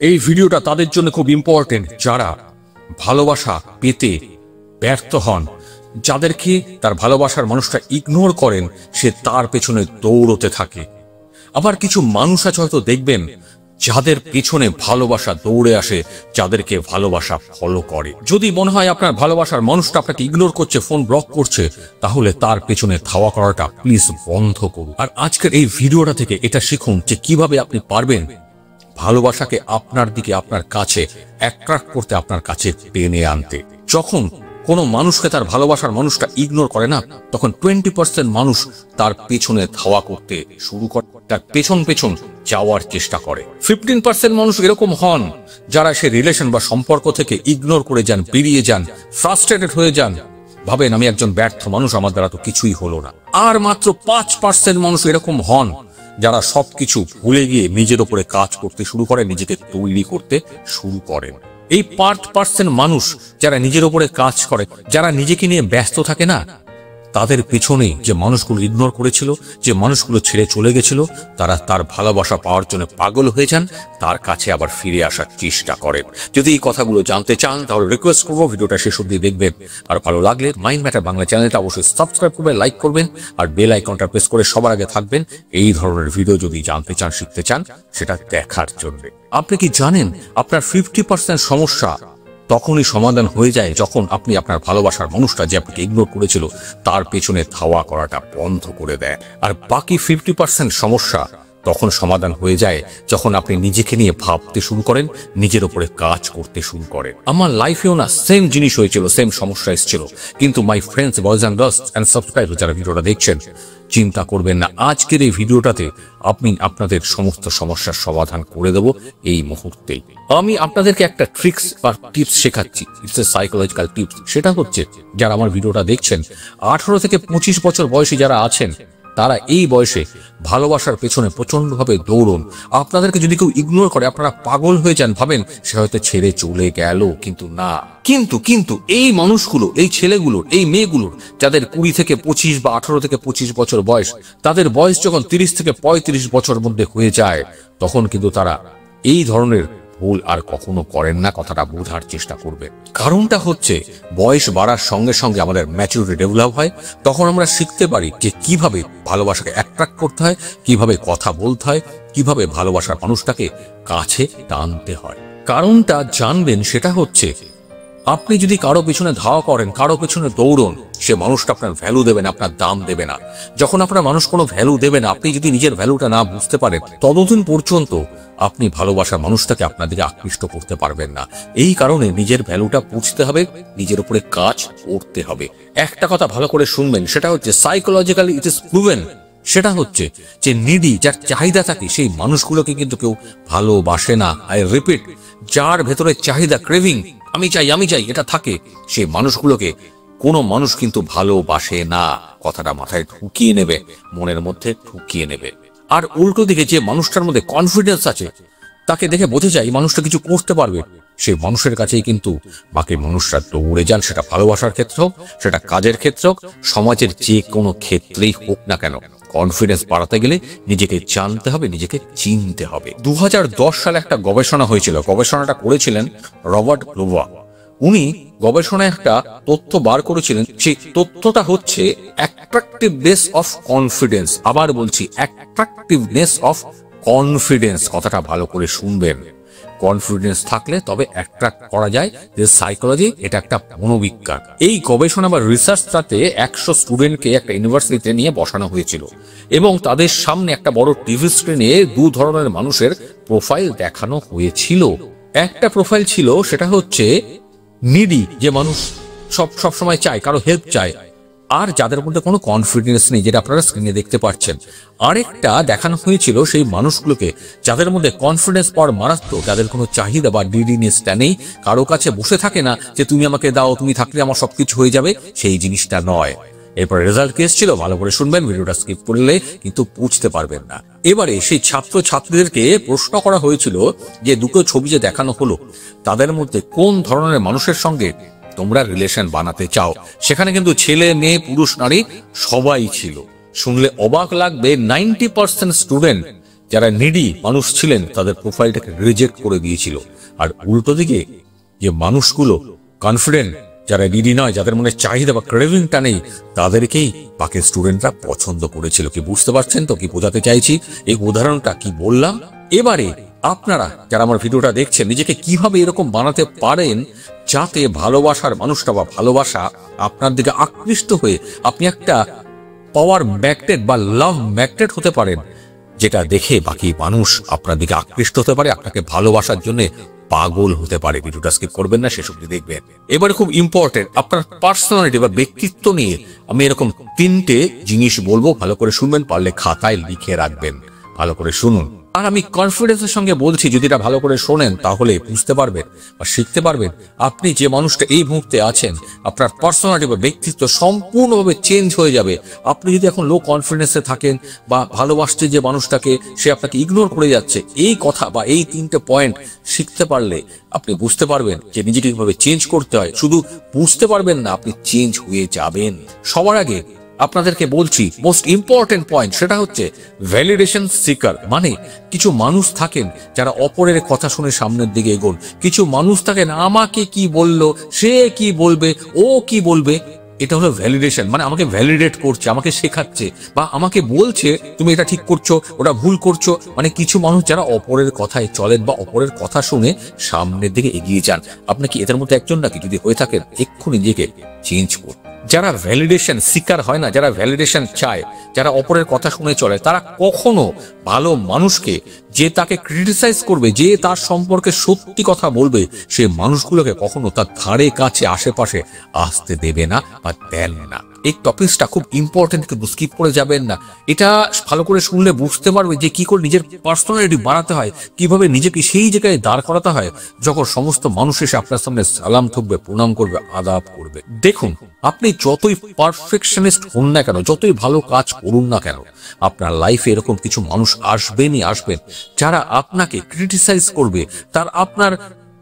এই ভিডিওটা তাদের জন্য খুব ইম্পর্টেন্ট যারা ভালোবাসা পেতে ব্যর্থ হন, যাদেরকে তার ভালোবাসার মানুষটা ইগনোর করেন, সে তার পেছনে দৌড়তে থাকে। আবার কিছু মানুষ আছে হয়তো দেখবেন যাদের পেছনে ভালোবাসা দৌড়ে আসে, যাদেরকে ভালোবাসা ফলো করে। যদি মনে হয় আপনার ভালোবাসার মানুষটা আপনাকে ইগনোর করছে, ফোন ব্লক করছে, তাহলে তার পেছনে ধাওয়া করাটা প্লিজ বন্ধ করুন। আর আজকের এই ভিডিওটা থেকে এটা শিখুন যে কিভাবে আপনি পারবেন ভালোবাসাকে আপনার দিকে, আপনার কাছে অ্যাট্রাক্ট করতে, আপনার কাছে টেনে আনতে। যখন কোনো মানুষকে তার ভালোবাসার মানুষটা ইগনোর করে না, তখন 20% মানুষ তার পেছনে ধাওয়া করতে শুরু করে, তার পেছন পেছন যাওয়ার চেষ্টা করে। 15% মানুষ এরকম হন যারা সে রিলেশন বা সম্পর্ক থেকে ইগনোর করে যান, বেরিয়ে যান, ফ্রাস্ট্রেটেড হয়ে যান, ভাবেন আমি একজন ব্যর্থ মানুষ, আমার দ্বারা তো কিছুই হলো না। আর মাত্র 5% মানুষ এরকম হন যারা সবকিছু ভুলে গিয়ে নিজের উপরে কাজ করতে শুরু করে, নিজেকে তৈরি করতে শুরু করেন। এই 5% মানুষ যারা নিজের উপরে কাজ করে, যারা নিজেকে নিয়ে ব্যস্ত থাকে না, তাদের পেছনে যে মানুষগুলো ইগনোর করেছিল, যে মানুষগুলো ছেড়ে চলে গেছিল, তারা তার ভালোবাসা পাওয়ার জন্য পাগল হয়ে যান, তার কাছে আবার ফিরে আসার চেষ্টা করেন। যদি এই কথাগুলো জানতে চান তাহলে রিকোয়েস্ট করবো ভিডিওটা শেষ অবধি দেখবেন। আর ভালো লাগলে মাইন্ড ম্যাটার বাংলা চ্যানেলটা অবশ্যই সাবস্ক্রাইব করবেন, লাইক করবেন, আর বেল আইকনটা প্রেস করে সবার আগে থাকবেন এই ধরনের ভিডিও যদি জানতে চান, শিখতে চান, সেটা দেখার জন্য। আপনি কি জানেন আপনার 50% সমস্যা তখনই সমাধান হয়ে যায় যখন আপনি আপনার ভালোবাসার মানুষটা যে আপনাকে ইগনোর করেছিল তার পেছনে ধাওয়া করাটা বন্ধ করে দেয়। আর বাকি 50% সমস্যা তখন সমাধান হয়ে যায় যখন আপনি নিজেকে নিয়ে ভাবতে শুরু করেন, নিজের উপরে কাজ করতে শুরু করেন। আমার লাইফেও না সেম জিনিস হয়েছিল, সেম সমস্যা এসেছিল। কিন্তু my friends, boys and girls and subscriber যারা ভিডিওটা দেখছেন, চিন্তা করবেন না, আজকের এই ভিডিওটাতে আমি আপনাদের সমস্ত সমস্যার সমাধান করে দেব এই মুহূর্তেই। আমি আপনাদেরকে একটা ট্রিক্স বা টিপস শেখাচ্ছি, ইটস এ সাইকোলজিক্যাল টিপস। সেটা হচ্ছে, যারা আমার ভিডিওটা দেখছেন 18 থেকে 25 বছর বয়সী যারা আছেন, তারা এই বয়সে ভালোবাসার পেছনে প্রচন্ডভাবে দৌড়ন। আপনাদেরকে যদি কেউ ইগনোর করে, আপনারা পাগল হয়ে যান, ভাবেন সে হয়তো ছেড়ে চলে গেল, কিন্তু না। কিন্তু এই মানুষগুলো, এই ছেলেগুলোর, এই মেয়েগুলোর যাদের 20 থেকে 25 বা 18 থেকে 25 বছর বয়স, তাদের বয়স যখন 30 থেকে 35 বছর মধ্যে হয়ে যায়, তখন কিন্তু তারা এই ধরনের ভুল আর কখনো করেন না। কথাটা বোঝার চেষ্টা করবে। কারণটা হচ্ছে, বয়স বাড়ার সঙ্গে সঙ্গে আমাদের ম্যাচুরিটি ডেভেলপ হয়। তখন আমরা শিখতে পারি যে কিভাবে ভালোবাসাকে অ্যাট্রাক্ট করতে হয়, কিভাবে কথা বলতে হয়, কিভাবে ভালোবাসার মানুষটাকে কাছে টানতে হয়। কারণটা জানবেন, সেটা হচ্ছে আপনি যদি কারো পেছনে ধাওয়া করেন, কারো পেছনে দৌড়ন, সে মানুষটা আপনার ভ্যালু দেবে না, আপনার দাম দেবে না। যখন আপনার মানুষ কোনো ভ্যালু দেবে না, আপনি যদি নিজের ভ্যালুটা না বুঝতে পারেন, ততদিন পর্যন্ত আপনি ভালোবাসার মানুষটাকে আপনার দিকে আকৃষ্ট করতে পারবেন না। এই কারণে নিজের ভ্যালুটা বুঝতে হবে, নিজের উপরে কাজ করতে হবে। একটা কথা ভালো করে শুনবেন, সেটা হচ্ছে সাইকোলজিক্যালি ইট ইজ প্রুভেন, সেটা হচ্ছে যে নিডি, যার চাহিদা থাকে, সেই মানুষগুলোকে কিন্তু কেউ ভালোবাসে না। আই রিপিট, যার ভেতরে চাহিদা, ক্রেভিং, আমি চাই এটা থাকে, সেই মানুষগুলোকে কোনো মানুষ কিন্তু ভালোবাসে না। কথাটা মাথায় ঢুকিয়ে নেবে, মনের মধ্যে ঢুকিয়ে নেবে। আর উল্টো দিকে যে মানুষটার মধ্যে কনফিডেন্স আছে, তাকে দেখে বোঝা যায় এই মানুষটা কিছু করতে পারবে, সেই মানুষের কাছেই কিন্তু বাকি মানুষরা দৌড়ে যান। সেটা ভালোবাসার ক্ষেত্রে হোক, সেটা কাজের ক্ষেত্রে হোক, সমাজের যে কোনো ক্ষেত্রেই হোক না কেন, কনফিডেন্স বাড়াতে গেলে নিজেকে জানতে হবে, নিজেকে চিনতে হবে। 2010 সালে একটা গবেষণা হয়েছিল, গবেষণাটা করেছিলেন রবার্ট গ্লোভা। উনি গবেষণায় একটা তথ্য বার করেছিলেন। সেই তথ্যটা হচ্ছে অ্যাট্রাক্টিভনেস অফ কনফিডেন্স। আবার বলছি, অ্যাট্রাক্টিভনেস অফ কনফিডেন্স। কথাটা ভালো করে শুনবেন। কনফিডেন্স থাকলে তবে অ্যাট্রাক্ট করা যায়। যে সাইকোলজি, এটা একটা মনোবিজ্ঞান। এই গবেষণা বা রিসার্চটাতে 100 স্টুডেন্টকে একটা ইউনিভার্সিটিতে নিয়ে বসানো হয়েছিল এবং তাদের সামনে একটা বড় টিভি স্ক্রিনে দু ধরনের মানুষের প্রোফাইল দেখানো হয়েছিল। একটা প্রোফাইল ছিল, সেটা হচ্ছে নিডি, যে মানুষ সব সময় চায়, কারো হেল্প চায়, আর যাদের মধ্যে কোনো কনফিডেন্স নেই, যেটা আপনারা স্ক্রিনে দেখতে পাচ্ছেন। আরেকটা দেখানো হয়েছিল সেই মানুষগুলোকে যাদের মধ্যে কনফিডেন্স পাওয়ার মারাত্মক, যাদের কোনো চাহিদা বা ডিডিনেসটা নেই, কারো কাছে বসে থাকে না যে তুমি আমাকে দাও, তুমি থাকলে আমার সবকিছু হয়ে যাবে, সেই জিনিসটা নয়। এরপর রেজাল্ট কেস ছিল, ভালো করে শুনবেন, ভিডিওটা স্কিপ করলে কিন্তু বুঝতে পারবেন না। এবারে সেই ছাত্র ছাত্রীদেরকে প্রশ্ন করা হয়েছিল যে দুটো ছবি যে দেখানো হলো, তাদের মধ্যে কোন ধরনের মানুষের সঙ্গে তোমরা রিলেশন বানাতে চাও। সেখানে কিন্তু ছেলে, মেয়ে, পুরুষ, নারী সবাই ছিল। শুনলে অবাক লাগবে, 90% স্টুডেন্ট যারা নিডি মানুষ ছিলেন তাদের প্রোফাইলটাকে রিজেক্ট করে দিয়েছিল, আর উল্টো দিকে যে মানুষগুলো কনফিডেন্ট, যারা নিডি নয়, যাদের মনে চাহিদা বা ক্রেভিংটা নেই, তাদেরকেই বাকি স্টুডেন্টরা পছন্দ করেছিল। কি বুঝতে পারছেন তো কি বোঝাতে চাইছি? এই উদাহরণটা কি বললাম? এবারে আপনারা যারা আমার ভিডিওটা দেখছেন, নিজেকে কিভাবে এরকম বানাতে পারেন যাতে ভালোবাসার মানুষটা বা ভালোবাসা আপনার দিকে আকৃষ্ট হয়ে আপনি একটা পাওয়ার ম্যাগনেট বা লাভ ম্যাগনেট হতে পারেন, যেটা দেখে বাকি মানুষ আপনার দিকে আকৃষ্ট হতে পারে, আপনাকে ভালোবাসার জন্য পাগল হতে পারে। ভিডিওটা স্কিপ করবেন না, শেষ অবধি দেখবেন। এবারে খুব ইম্পর্টেন্ট, আপনার পার্সোনালিটি বা ব্যক্তিত্ব নিয়ে আমি এরকম 3টে জিনিস বলবো, ভালো করে শুনবেন, পারলে খাতায় লিখে রাখবেন। ভালো করে শুনুন, আর আমি কনফিডেন্সের সঙ্গে বলছি, যদি এটা ভালো করে শোনেন তাহলে বুঝতে পারবেন বা শিখতে পারবেন আপনি যে মানুষটা এই মুহূর্তে আছেন, আপনার পার্সোনালিটি বা ব্যক্তিত্ব সম্পূর্ণভাবে চেঞ্জ হয়ে যাবে। আপনি যদি এখন লো কনফিডেন্সে থাকেন বা ভালোবাসতে যে মানুষটাকে সে আপনাকে ইগনোর করে যাচ্ছে, এই কথা বা এই 3টে পয়েন্ট শিখতে পারলে আপনি বুঝতে পারবেন যে নিজেকে কিভাবে চেঞ্জ করতে হয়। শুধু বুঝতে পারবেন না, আপনি চেঞ্জ হয়ে যাবেন। সবার আগে আপনাদেরকে বলছি মোস্ট ইম্পর্টেন্ট পয়েন্ট, সেটা হচ্ছে ভ্যালিডেশন সিকার। মানে কিছু মানুষ থাকেন যারা অপরের কথা শুনে সামনের দিকে এগোন। কিছু মানুষ থাকেন আমাকে কি বললো, সে কি বলবে, ও কি বলবে, এটা হলো ভ্যালিডেশন। মানে আমাকে ভ্যালিডেট করছে, আমাকে শেখাচ্ছে বা আমাকে বলছে তুমি এটা ঠিক করছো, ওটা ভুল করছো। মানে কিছু মানুষ যারা অপরের কথায় চলেন বা অপরের কথা শুনে সামনের দিকে এগিয়ে যান। আপনি কি এদের মধ্যে একজন নাকি? যদি হয়ে থাকেন এক্ষুনি নিজেকে চেঞ্জ করুন। যারা ভ্যালিডেশন সিকার হয় না, যারা ভ্যালিডেশন চায়, যারা অপরের কথা শুনে চলে, তারা কখনো ভালো মানুষকে, যে তাকে ক্রিটিসাইজ করবে, যে তার সম্পর্কে সত্যি কথা বলবে, সে মানুষগুলোকে কখনো তার ধারে কাছে আশেপাশে আসতে দেবে না বা দেন না। এই টপিকসটা খুব ইম্পর্টেন্ট, কিন্তু স্কিপ করে যাবেন না। এটা ভালো করে শুনলে বুঝতে পারবে যে কি করে নিজের পার্সোনালিটি বাড়াতে হয়, কিভাবে নিজেকে সেই জায়গায় দাঁড় করাতে হয় যখন সমস্ত মানুষ এসে আপনার সামনে সালাম ঠুকবে, প্রণাম করবে, আদাব করবে। দেখুন, আপনি যতই পারফেকশনিস্ট হন না কেন, যতই ভালো কাজ করুন না কেন, আপনার লাইফে এরকম কিছু মানুষ আসবেন যারা আপনাকে ক্রিটিসাইজ করবে, তার আপনার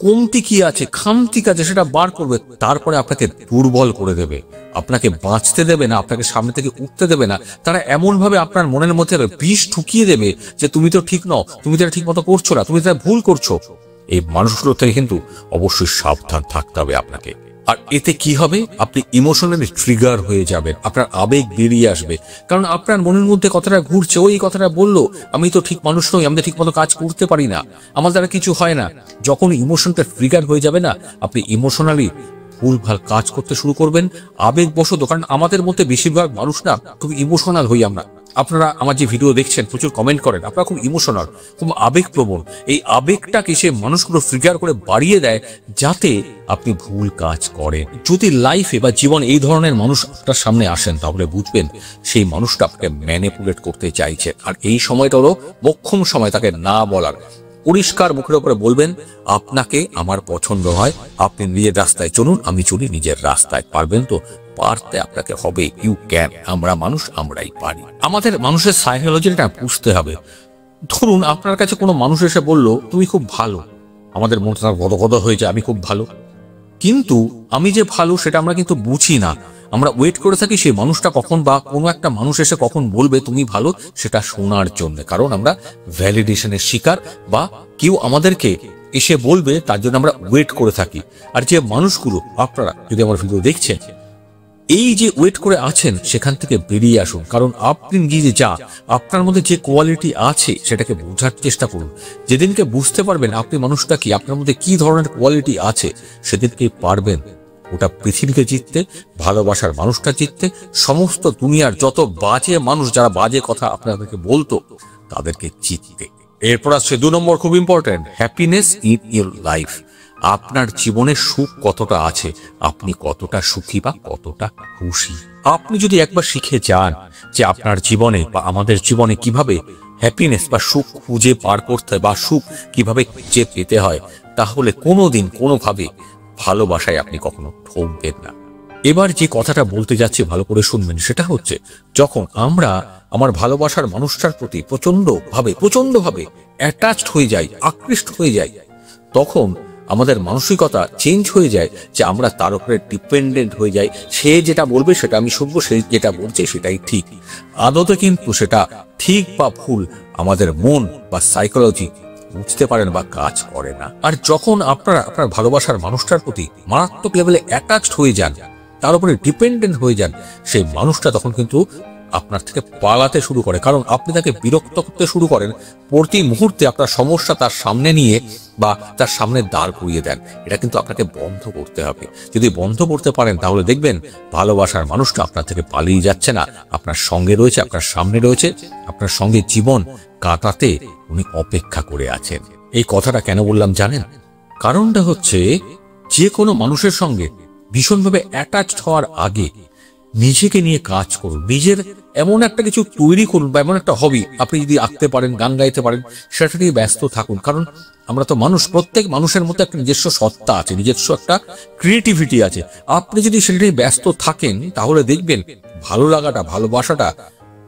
কমতি কি আছে, খামতি কি আছে সেটা বার করবে, তারপরে আপনাকে দুর্বল করে দেবে, আপনাকে বাঁচতে দেবে না, আপনাকে সামনে থেকে উঠতে দেবে না। তারা এমন ভাবে আপনার মনের মধ্যে বিষ ঢুকিয়ে দেবে যে তুমি তো ঠিক নও, তুমি তো ঠিক মতো করছো না, তুমি তো ভুল করছো। এই মানুষগুলো থেকে কিন্তু অবশ্যই সাবধান থাকতে হবে আপনাকে। আর এতে কি হবে, আপনি ইমোশনালি ট্রিগার হয়ে যাবেন, আপনার আবেগ বেরিয়ে আসবে। কারণ আপনার মনের মধ্যে কথাটা ঘুরছে, ওই কথাটা বললো আমি তো ঠিক মানুষ নই, আমি তো ঠিক মতো কাজ করতে পারি না, আমার দ্বারা কিছু হয় না। যখন ইমোশনটা ট্রিগার হয়ে যাবে না, আপনি ইমোশনালি ভুলভাল কাজ করতে শুরু করবেন, আবেগবশত। কারণ আমাদের মধ্যে বেশিরভাগ মানুষ না খুব ইমোশনাল হই আমরা। আপনারা আমার যে ভিডিও দেখছেন, প্রচুর কমেন্ট করেন, আপনারা খুব ইমোশনাল, খুব আবেগপ্রবণ। এই আবেগটাকে সে মানুষগুলো ট্রিগার করে বাড়িয়ে দেয় যাতে আপনি ভুল কাজ করেন। যদি লাইফে বা জীবন এই ধরনের মানুষ আপনার সামনে আসেন, তাহলে বুঝবেন সেই মানুষটা আপনাকে ম্যানিপুলেট করতে চাইছে। আর এই সময়টা হলো মোক্ষম সময় তাকে না বলার। পরিষ্কার মুখের উপরে বলবেন আপনাকে আমার পছন্দ হয়, আপনি নিজের রাস্তায় চলুন, আমি চলি নিজের রাস্তায়। পারবেন তো? পারতে আপনাকে হবে। You can. আমরা মানুষ, আমরাই পারি। আমাদের মানুষের সাইকোলজিটা বুঝতে হবে। ধরুন আপনার কাছে কোনো মানুষ এসে বললো তুমি খুব ভালো, আমাদের মনটা গদগদ হয়ে যায়, আমি খুব ভালো। কিন্তু আমি যে ভালো সেটা আমরা কিন্তু বুঝি না। আমরা ওয়েট করে থাকি সেই মানুষটা কখন বা কোনো একটা মানুষ এসে কখন বলবে তুমি ভালো, সেটা শোনার জন্য। কারণ আমরা ভ্যালিডেশনের শিকার, বা কেউ আমাদেরকে এসে বলবে তার জন্য আমরা ওয়েট করে থাকি। আর যে মানুষগুলো, আপনারা যদি আমার ভিডিও দেখছেন, এই যে ওয়েট করে আছেন, সেখান থেকে বেরিয়ে আসুন। কারণ আপনি নিজে যা, আপনার মধ্যে যে কোয়ালিটি আছে সেটাকে বোঝার চেষ্টা করুন। যেদিনকে বুঝতে পারবেন আপনি মানুষটা কি, আপনার মধ্যে কি ধরনের কোয়ালিটি আছে, সেদিনকে পারবেন ওটা পৃথিবীকে জিততে, ভালোবাসার মানুষটা জিততে, সমস্ত দুনিয়ার যত বাজে মানুষ যারা বাজে কথা আপনাদেরকে বলতো তাদেরকে জিততে। এরপর আসছে 2 নম্বর, খুব important, happiness in your life. আপনার জীবনে সুখ কতটা আছে, আপনি কতটা সুখী বা কতটা খুশি। আপনি যদি একবার শিখে যান যে আপনার জীবনে বা আমাদের জীবনে কিভাবে হ্যাপিনেস বা সুখ খুঁজে পার করতে হয় বা সুখ কিভাবে খুঁজে পেতে হয়, তাহলে কোনোদিন কোনোভাবে ভালোবাসায় আপনি কখনো ঠকবেন না। এবার যে কথাটা বলতে যাচ্ছি ভালো করে শুনবেন, সেটা হচ্ছে যখন আমরা আমার ভালোবাসার মানুষটার প্রতি প্রচন্ডভাবে অ্যাটাচড হয়ে যাই, আকৃষ্ট হয়ে যাই, তখন আমাদের মানসিকতা চেঞ্জ হয়ে যায় যে আমরা তার উপরে ডিপেন্ডেন্ট হয়ে যাই। সে যেটা বলবে সেটা আমি শুনবো, সে যেটা বলছে সেটাই ঠিক। আদতে কিন্তু সেটা ঠিক বা ভুল আমাদের মন বা সাইকোলজি বুঝতে পারেন বা কাজ করে না। আর যখন আপনারা আপনার ভালোবাসার মানুষটার প্রতি মারাত্মক লেভেলে অ্যাটাচড হয়ে যান, তার উপরে ডিপেন্ডেন্ট হয়ে যান, সেই মানুষটা তখন কিন্তু আপনার থেকে পালাতে শুরু করে। কারণ আপনি তাকে বিরক্ত করতে শুরু করেন, প্রতি মুহূর্তে আপনার সমস্যা তার সামনে নিয়ে বা তার সামনে দাঁড় করিয়ে দেন। এটা কিন্তু আপনাকে বন্ধ করতে হবে। যদি বন্ধ করতে পারেন তাহলে দেখবেন ভালোবাসার মানুষটা আপনার থেকে পালিয়ে যাচ্ছে না, আপনার সঙ্গে রয়েছে, আপনার সামনে রয়েছে, আপনার সঙ্গে জীবন কাটাতে উনি অপেক্ষা করে আছেন। এই কথাটা কেন বললাম জানেন? কারণটা হচ্ছে, যে কোনো মানুষের সঙ্গে ভীষণভাবে অ্যাটাচড হওয়ার আগে নিজেকে নিয়ে কাজ করুন। নিজের এমন একটা কিছু তৈরি করুন বা এমন একটা হবি, আপনি যদি আঁকতে পারেন, গান গাইতে পারেন, সেটা নিয়ে ব্যস্ত থাকুন। কারণ আমরা তো মানুষ, প্রত্যেক মানুষের মধ্যে একটা নিজস্ব সত্তা আছে, নিজস্ব একটা ক্রিয়েটিভিটি আছে। আপনি যদি সেটা নিয়ে ব্যস্ত থাকেন তাহলে দেখবেন ভালো লাগাটা, ভালোবাসাটা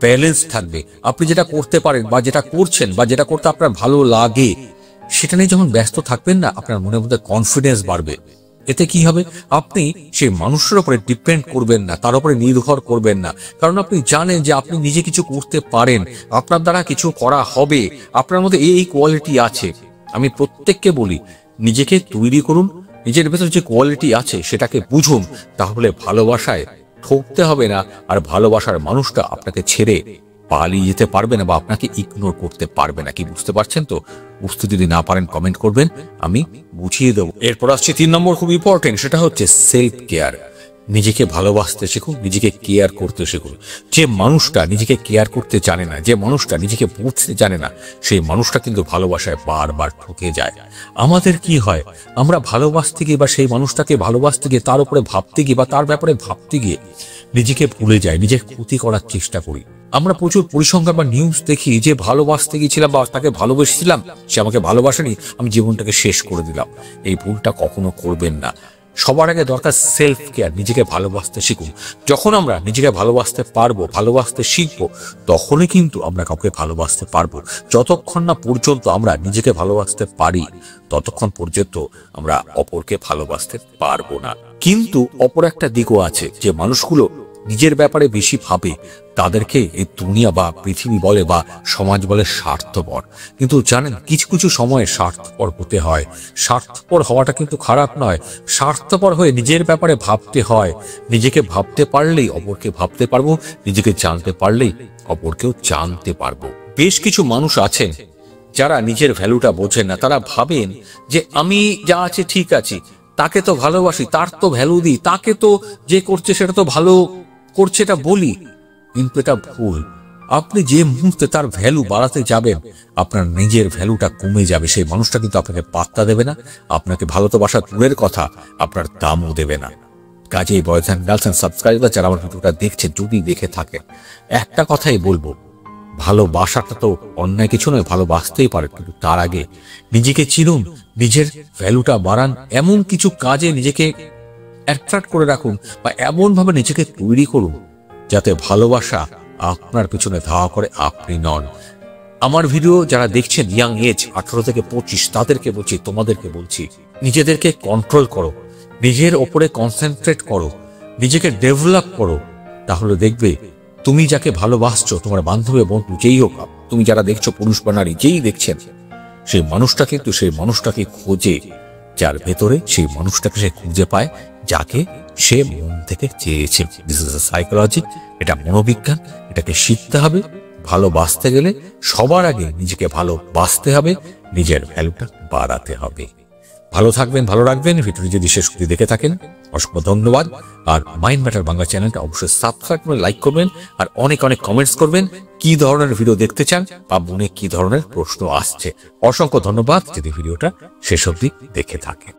ব্যালেন্স থাকবে। আপনি যেটা করতে পারেন বা যেটা করছেন বা যেটা করতে আপনার ভালো লাগে, সেটা নিয়ে যখন ব্যস্ত থাকবেন না, আপনার মনের মধ্যে কনফিডেন্স বাড়বে। এতে কি হবে? আপনি সেই মানুষের উপরে ডিপেন্ড করবেন না, তার উপরে নির্ভর করবেন না। কারণ আপনি জানেন যে আপনি নিজে কিছু করতে পারেন, আপনার দ্বারা কিছু করা হবে, আপনার মধ্যে এই কোয়ালিটি আছে। আমি প্রত্যেককে বলি, নিজেকে তৈরি করুন, নিজের ভেতর যে কোয়ালিটি আছে সেটাকে বুঝুন, তাহলে ভালোবাসায় ঠকতে হবে না। আর ভালোবাসার মানুষটা আপনাকে ছেড়ে পালিয়ে যেতে পারবে না বা আপনাকে ইগনোর করতে পারবে না। কি বুঝতে পারছেন তো? বুঝতে যদি না পারেন কমেন্ট করবেন, আমি বুঝিয়ে দেবো। এরপর আসছে 3 নম্বর, খুব ইম্পর্টেন্ট, সেটা হচ্ছে সেলফ কেয়ার। নিজেকে ভালোবাসতে শিখুন, নিজেকে কেয়ার করতে শিখুন। যে মানুষটা নিজেকে কেয়ার করতে জানে না, যে মানুষটা নিজেকে বুঝতে জানে না, সেই মানুষটা কিন্তু ভালোবাসায় বারবার ঠকে যায়। আমাদের কি হয়, আমরা ভালোবাসতে গিয়ে বা সেই মানুষটাকে ভালোবাসতে গিয়ে, তার উপরে ভাবতে গিয়ে বা তার ব্যাপারে ভাবতে গিয়ে নিজেকে ভুলে যাই, নিজের ক্ষতি করার চেষ্টা করি। আমরা প্রচুর পরিসংখ্যান বা নিউজ দেখি যে ভালোবাসতে গিয়েছিলাম বা তাকে ভালোবেসেছিলাম, সে আমাকে ভালোবাসেনি, আমি জীবনটাকে শেষ করে দিলাম। এই ভুলটা কখনো করবেন না। সবার আগে দরকার সেলফ কেয়ার, নিজেকে ভালোবাসতে শিখুন। যখন আমরা নিজেকে ভালোবাসতে পারবো, ভালোবাসতে শিখবো, তখনই কিন্তু আমরা কাউকে ভালোবাসতে পারবো। যতক্ষণ না পর্যন্ত আমরা নিজেকে ভালোবাসতে পারি, ততক্ষণ পর্যন্ত আমরা অপরকে ভালোবাসতে পারবো না। কিন্তু অপর একটা দিকও আছে, যে মানুষগুলো নিজের ব্যাপারে বেশি ভাবে, তাদেরকে এই দুনিয়া বা পৃথিবী বলে বা সমাজ বলে স্বার্থপর। কিন্তু জানেন, কিছু কিছু সময়ে স্বার্থপর হতে হয়। স্বার্থপর হওয়াটা কিন্তু খারাপ নয়। স্বার্থপর হয়ে নিজের ব্যাপারে ভাবতে হয়। নিজেকে ভাবতে পারলেই অপরকে ভাবতে পারবো, নিজেকে জানতে পারলেই অপরকেও জানতে পারবো। বেশ কিছু মানুষ আছেন যারা নিজের ভ্যালুটা বোঝেন না। তারা ভাবেন যে আমি যা আছে ঠিক আছে, তাকে তো ভালোবাসি, তার তো ভ্যালু দিই, তাকে তো যে করছে সেটা তো ভালো করছে, এটা বলি। কিন্তু এটা ভুল। আপনি যে মুহূর্তে তার ভ্যালু বাড়াতে যাবেন, আপনার নিজের ভ্যালুটা কমে যাবে। সেই মানুষটা কিন্তু আপনাকে পাত্তা দেবে না, আপনাকে ভালো তো বাসা দূরের কথা, আপনার দামও দেবে না। কাজেই boys and girls and subscriber যারা আমার ভিডিওটা দেখছে, যদি দেখে থাকেন, একটা কথাই বলবো, ভালোবাসাটা তো অন্যায় কিছু নয়, ভালোবাসতেই পারে, কিন্তু তার আগে নিজেকে চিনুন, নিজের ভ্যালুটা বাড়ান, এমন কিছু কাজে নিজেকে অ্যাট্রাক্ট করে রাখুন বা এমন ভাবে নিজেকে তৈরি করুন যাতে ভালোবাসা আপনার পিছনে ধাওয়া করে, আপনি নন। আমার ভিডিও যারা দেখছেন ইয়াং এজ 18 থেকে 25, তাদেরকে বলছি, তোমাদেরকে বলছি, নিজেদেরকে কন্ট্রোল করো, নিজের ওপরে কনসেন্ট্রেট করো, নিজেকে ডেভেলপ করো। তাহলে দেখবে তুমি যাকে ভালোবাসছো, তোমার বান্ধবী বন্ধু যেই হোক, তুমি যারা দেখছো, পুরুষ বা নারী যেই দেখছেন, সেই মানুষটা কিন্তু সেই মানুষটাকে খোঁজে, যার ভেতরে সেই মানুষটাকে সে খুঁজে পায়, যাকে সে মন থেকে চেয়েছে। দিস ইজ আ সাইকোলজি, এটা মনোবিজ্ঞান, এটাকে শিখতে হবে। ভালোবাসতে গেলে সবার আগে নিজেকে ভালোবাসতে হবে, নিজের ভ্যালুটা বাড়াতে হবে। ভালো থাকবেন, ভালো রাখবেন। ভিডিওটি যদি শেষ অবধি দেখে থাকেন, অসংখ্য ধন্যবাদ। আর মাইন্ড ম্যাটার বাংলা চ্যানেলটা অবশ্যই সাবস্ক্রাইব করে লাইক করবেন, আর অনেক অনেক কমেন্টস করবেন কি ধরনের ভিডিও দেখতে চান বা মনে কি ধরনের প্রশ্ন আসছে। অসংখ্য ধন্যবাদ যদি ভিডিওটা শেষ অবধি দেখে থাকেন।